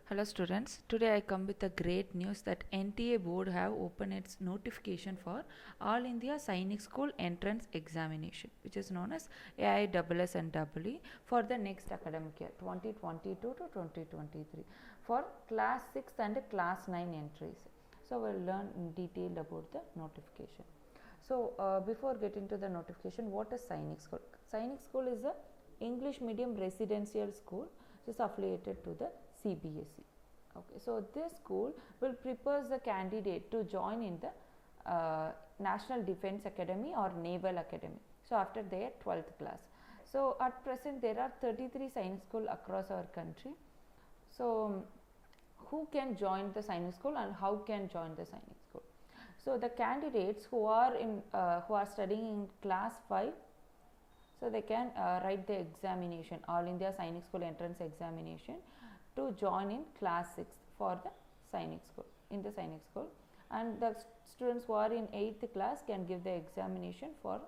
Hello students, today I come with a great news that NTA board have opened its notification for All India Sainik School entrance examination, which is known as AISS and EE for the next academic year 2022 to 2023 for class 6 and class 9 entries. So we'll learn in detail about the notification. So before getting to the notification, what is Sainik School? Sainik School is a English medium residential school which is affiliated to the CBSE. Okay, so this school will prepare the candidate to join in the National Defence Academy or Naval Academy. So after their 12th class. So at present there are 33 Sainik schools across our country. So who can join the Sainik school and how can join the Sainik school? So the candidates who are studying in class 5, so they can write the examination, All India Sainik School entrance examination, to join in class 6 for the Sainik school, in the Sainik school, and the students who are in 8th class can give the examination for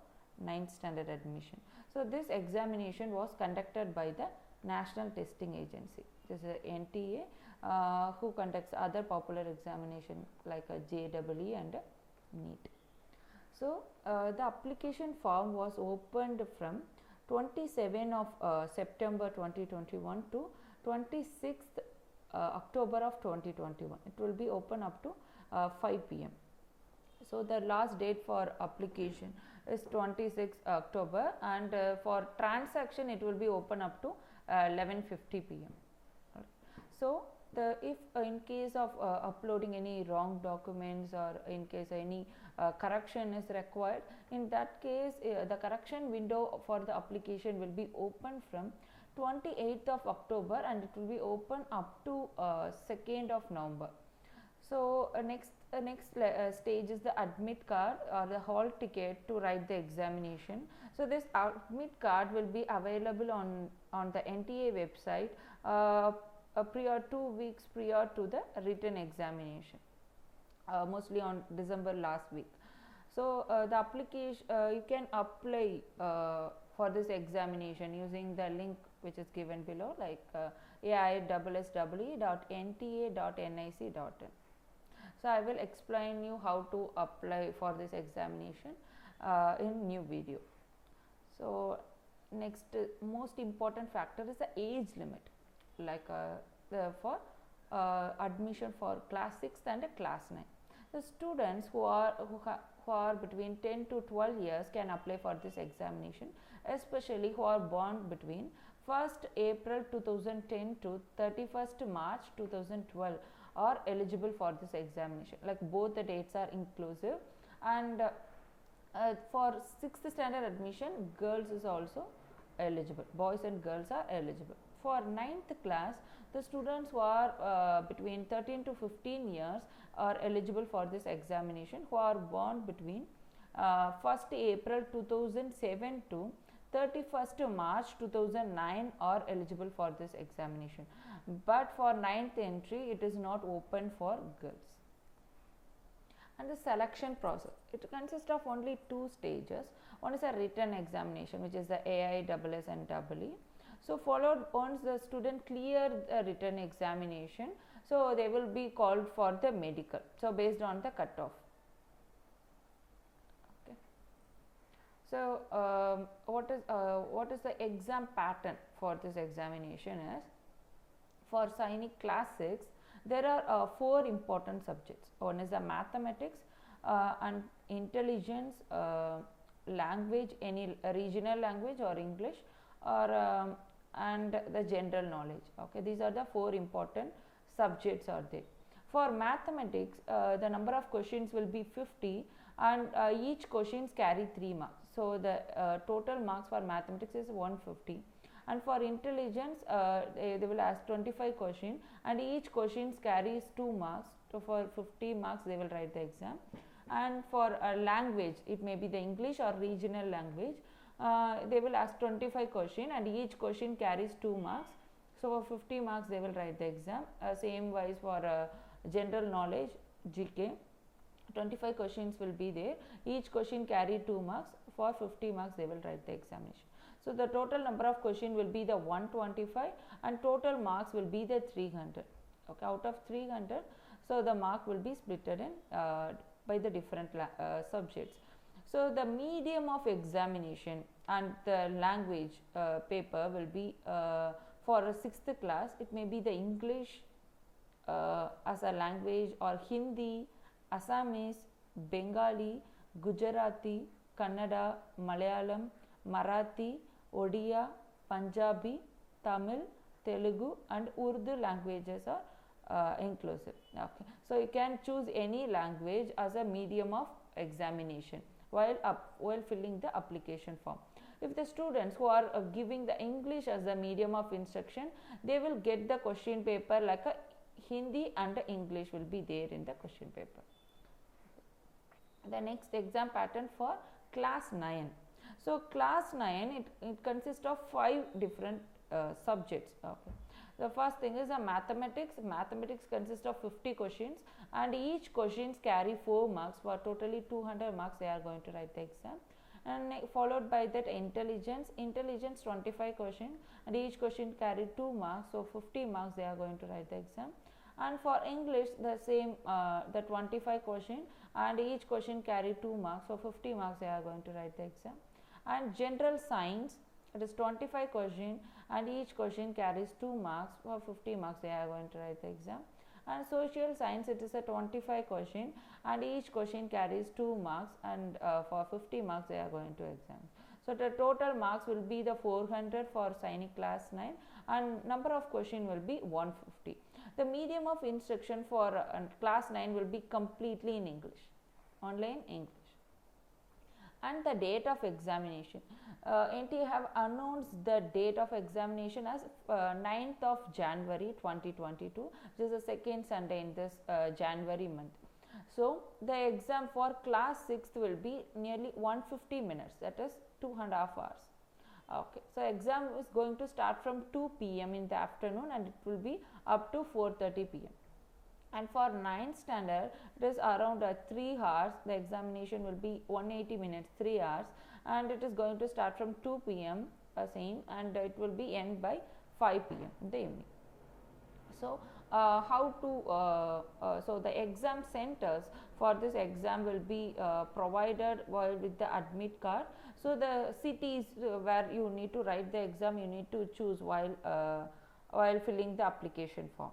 9th standard admission. So this examination was conducted by the National Testing Agency. This is NTA who conducts other popular examination like a JEE and a NEET. So the application form was opened from 27 of September 2021 to 26th October of 2021. It will be open up to 5 p.m. So the last date for application is 26th October, and for transaction it will be open up to 11:50 p.m. So if in case of uploading any wrong documents or in case any correction is required, in that case the correction window for the application will be open from 28th of October and it will be open up to 2nd of November. So next stage is the admit card or the hall ticket to write the examination. So this admit card will be available on the NTA website prior 2 weeks prior to the written examination, mostly on December last week. So the application you can apply for this examination using the link which is given below, like aissee.nta.nic.in. So I will explain you how to apply for this examination in new video. So next most important factor is the age limit, like for admission for class 6 and class 9. The students who are between 10 to 12 years can apply for this examination, especially who are born between 1st April 2010 to 31st March 2012 are eligible for this examination. Like both the dates are inclusive, and for 6th standard admission, girls is also eligible. Boys and girls are eligible. For 9th class, the students who are between 13 to 15 years are eligible for this examination, who are born between 1st April 2007 to 31st March 2009 are eligible for this examination. But for 9th entry, it is not open for girls. And the selection process, it consists of only 2 stages. One is a written examination, which is the AISS and EE. So followed, once the student clear the written examination, so they will be called for the medical, so based on the cutoff. Okay. So what is the exam pattern for this examination is, for Sainik class 6, there are 4 important subjects. One is the mathematics and intelligence, language, any regional language or English, or and the general knowledge. Okay, these are the 4 important subjects are there. For mathematics, the number of questions will be 50, and each questions carry 3 marks. So the total marks for mathematics is 150. And for intelligence, they will ask 25 questions, and each question carries 2 marks. So for 50 marks, they will write the exam. And for language, it may be the English or regional language. They will ask 25 questions, and each question carries 2 marks. So for 50 marks, they will write the exam. Same wise for general knowledge, GK, 25 questions will be there. Each question carry 2 marks. For 50 marks, they will write the examination. So the total number of questions will be the 125, and total marks will be the 300. Okay, out of 300, so the mark will be splitted in by the different subjects. So the medium of examination and the language paper will be for a 6th class, it may be the English as a language, or Hindi, Assamese, Bengali, Gujarati, Kannada, Malayalam, Marathi, Odia, Punjabi, Tamil, Telugu and Urdu languages are inclusive. Okay. So you can choose any language as a medium of examination while filling the application form. If the students who are giving the English as a medium of instruction, they will get the question paper like a Hindi and English will be there in the question paper. The next exam pattern for class 9. So class 9, it consists of 5 different subjects. Okay. The first thing is a mathematics. Mathematics consists of 50 questions and each questions carry 4 marks. For totally 200 marks they are going to write the exam. And followed by that intelligence. Intelligence 25 questions and each question carry 2 marks. So 50 marks they are going to write the exam. And for English the same, the 25 question and each question carry 2 marks. So 50 marks they are going to write the exam. And general science, it is 25 question and each question carries 2 marks. For 50 marks they are going to write the exam. And social science, it is a 25 question and each question carries 2 marks and for 50 marks they are going to exam. So the total marks will be the 400 for Sainik class 9 and number of question will be 150. The medium of instruction for class 9 will be completely in English, online English. And the date of examination, NTA have announced the date of examination as 9th of January 2022, which is the second Sunday in this January month. So the exam for class 6 will be nearly 150 minutes, that is 2.5 hours. Okay, so exam is going to start from 2 p.m. in the afternoon and it will be up to 4:30 p.m. And for 9th standard, it is around 3 hours. The examination will be 180 minutes, 3 hours, and it is going to start from 2 p.m. Same, and it will be end by 5 p.m. in the evening. So so the exam centers for this exam will be provided with the admit card. So the cities where you need to write the exam, you need to choose while filling the application form.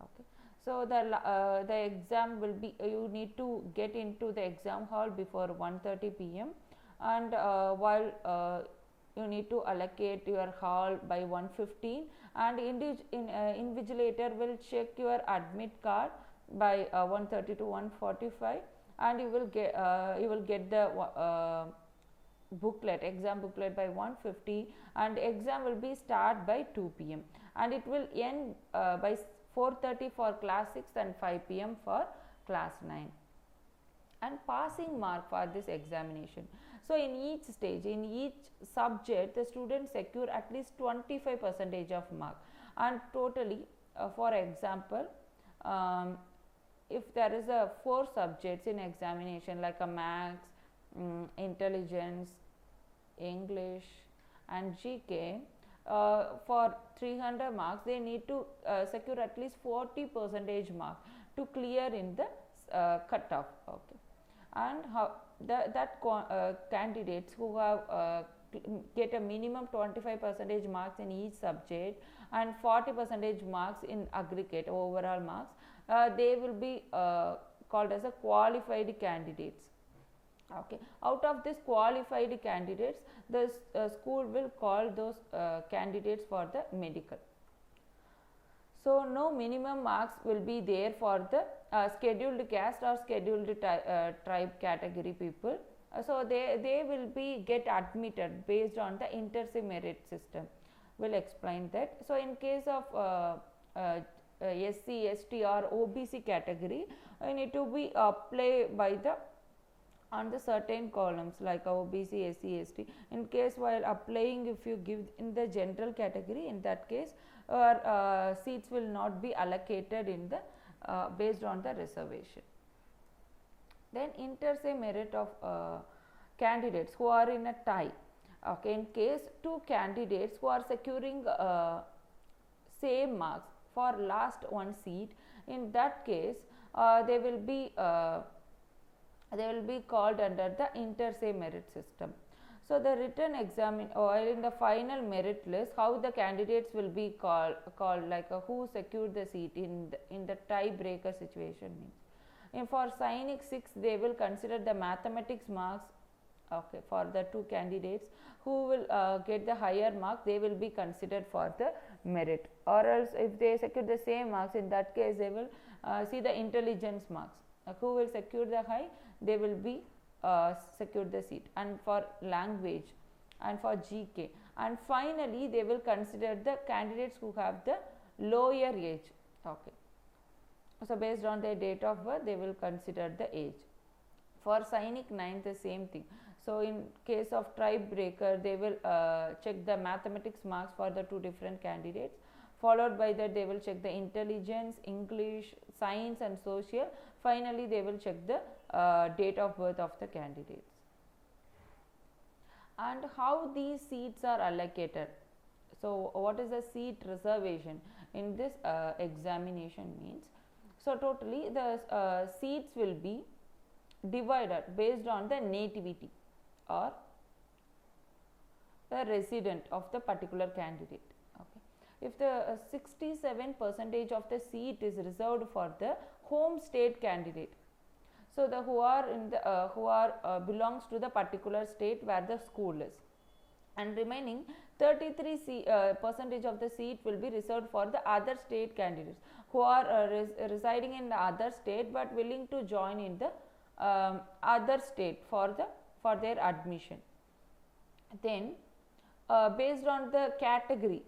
Okay. So the exam will be, you need to get into the exam hall before 1:30 p.m. and while you need to allocate your hall by 1:15 and invigilator will check your admit card by 1:30 to 1:45 and you will get the booklet, exam booklet by 1:50 and exam will be start by 2 p.m. and it will end by 4:30 for class 6 and 5 p.m. for class 9. And passing mark for this examination. So in each stage, in each subject, the students secure at least 25% of mark. And totally, for example, if there is a 4 subjects in examination like a maths, intelligence, English and GK, for 300 marks they need to secure at least 40% mark to clear in the cutoff. Okay. And how candidates who have get a minimum 25% marks in each subject and 40% marks in aggregate overall marks, they will be called as a qualified candidates. Okay. Out of this qualified candidates, the school will call those candidates for the medical. So no minimum marks will be there for the scheduled caste or scheduled tribe category people. So they will be get admitted based on the inter-se merit system. We'll explain that. So in case of SC, ST or OBC category, you need to be apply by the on the certain columns like OBC, SC, ST. In case while applying, if you give in the general category, in that case seats will not be allocated in the based on the reservation. Then inter-se merit of candidates who are in a tie. Okay, in case 2 candidates who are securing same marks, for last one seat. In that case, they will be called under the inter se merit system. So the written exam or in the final merit list, how the candidates will be called like who secured the seat in the tiebreaker situation means. And for Sainik 6, they will consider the mathematics marks. Okay, for the two candidates who will get the higher mark, they will be considered for the merit. Or else, if they secure the same marks, in that case, they will see the intelligence marks. Who will secure the high, they will be secure the seat. And for language and for GK, and finally they will consider the candidates who have the lower age. Okay, so based on their date of birth, they will consider the age. For Sainik 9, the same thing. So in case of tiebreaker, they will check the mathematics marks for the two different candidates. Followed by that, they will check the intelligence, English, science and social. Finally, they will check the date of birth of the candidates. And how these seats are allocated. So what is a seat reservation in this examination means? So totally the seats will be divided based on the nativity or the resident of the particular candidate. Okay. If the 67% of the seat is reserved for the home state candidate, so the who are in the belongs to the particular state where the school is, and remaining 33% of the seat will be reserved for the other state candidates who are residing in the other state but willing to join in the other state for their admission. Then based on the category,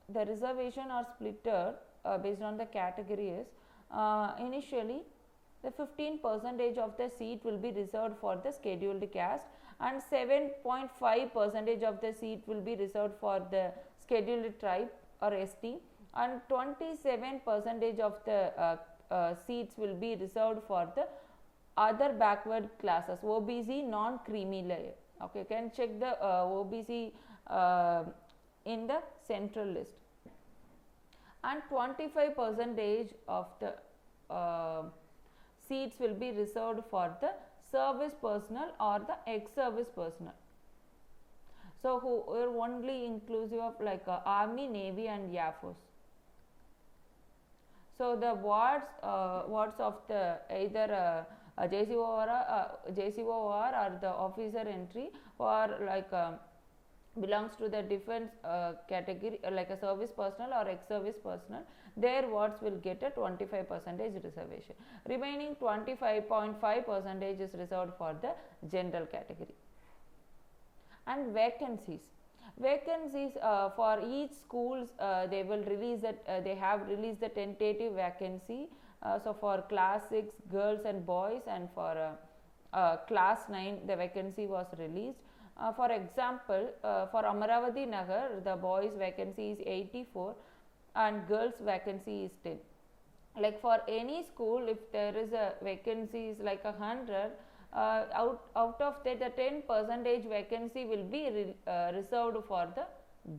the reservation or splitter based on the category is initially the 15% of the seat will be reserved for the scheduled caste, and 7.5% of the seat will be reserved for the scheduled tribe or ST, and 27% of the seats will be reserved for the other backward classes, OBC non-creamy layer. Okay, you can check the OBC in the central list, and 25% of the seats will be reserved for the service personnel or the ex-service personnel. So who are only inclusive of like Army, Navy and Air Force. So the wards of the either JCOR or the officer entry or like belongs to the defense category like a service personnel or ex-service personnel, their wards will get a 25% reservation. Remaining 25.5% is reserved for the general category. And vacancies for each schools they will release that they have released the tentative vacancy. So for class 6 girls and boys, and for class 9 the vacancy was released. For example, for Amaravati Nagar, the boys vacancy is 84 and girls vacancy is 10. Like for any school, if there is a vacancy is like 100, out of that the 10% vacancy will be reserved for the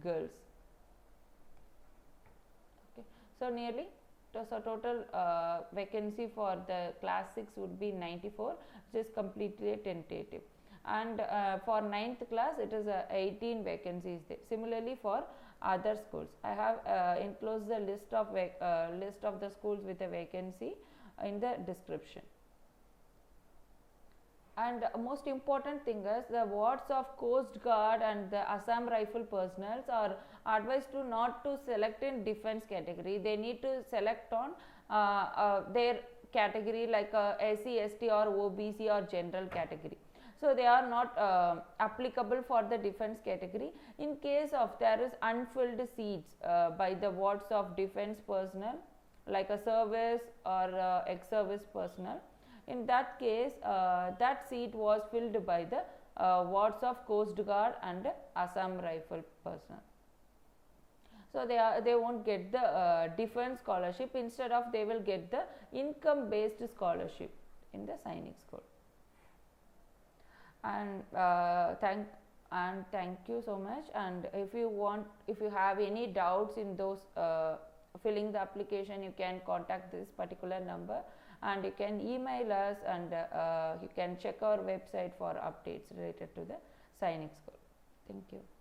girls. Okay. So nearly, so total vacancy for the class 6 would be 94, which is completely tentative. And for 9th class, it is 18 vacancies there. Similarly for other schools, I have enclosed the list of the schools with a vacancy in the description. And most important thing is the wards of Coast Guard and the Assam Rifle personnel are advised to not to select in defense category. They need to select on their category like SC, ST or OBC or general category. So they are not applicable for the defense category. In case of there is unfilled seats by the wards of defense personnel like a service or ex-service personnel, in that case that seat was filled by the wards of Coast Guard and Assam Rifle personnel. So they won't get the defense scholarship. Instead of they will get the income based scholarship in the Sainik School. And thank you so much. And if you have any doubts in those filling the application, you can contact this particular number, and you can email us, and you can check our website for updates related to the Sainik School. Thank you.